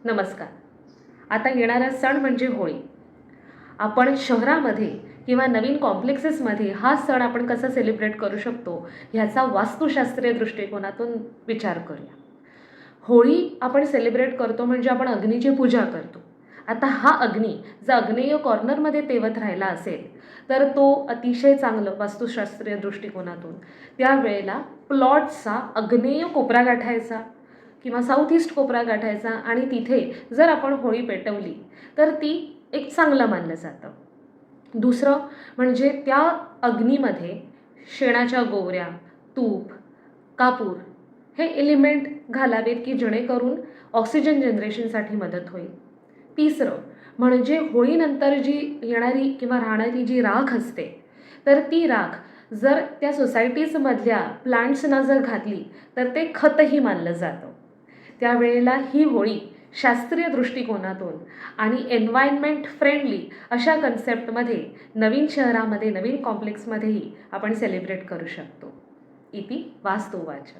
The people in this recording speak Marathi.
नमस्कार. आता येणारा सण म्हणजे होळी. आपण शहरामध्ये किंवा नवीन कॉम्प्लेक्सेसमध्ये हा सण आपण कसा सेलिब्रेट करू शकतो ह्याचा वास्तुशास्त्रीय दृष्टिकोनातून विचार करूया. होळी आपण सेलिब्रेट करतो म्हणजे आपण अग्नीची पूजा करतो. आता हा अग्नी जर आग्नेय कॉर्नरमध्ये तेवत राहिला असेल तर तो अतिशय चांगलं वास्तुशास्त्रीय दृष्टिकोनातून त्यावेळेला प्लॉटचा आग्नेय कोपरा गाठायचा किंवा साऊथ ईस्ट कोपरा गाठायचा आणि तिथे जर आपण होळी पेटवली तर ती एक चांगलं मानलं जातं. दुसरं म्हणजे त्या अग्नीमध्ये शेणाच्या गोवऱ्या, तूप, कापूर हे एलिमेंट घालावेत की जेणेकरून ऑक्सिजन जनरेशनसाठी मदत होईल. तिसरं म्हणजे होळीनंतर जी येणारी किंवा राहणारी जी राख असते तर ती राख जर त्या सोसायटीजमधल्या प्लांट्सना जर घातली तर ते खतही मानलं जातं. त्यावेळेला ही होळी शास्त्रीय दृष्टिकोनातून आणि एन्व्हायरमेंट फ्रेंडली अशा कन्सेप्टमध्ये नवीन शहरामध्ये नवीन कॉम्प्लेक्समध्येही आपण सेलिब्रेट करू शकतो. इति वास्तुवाच.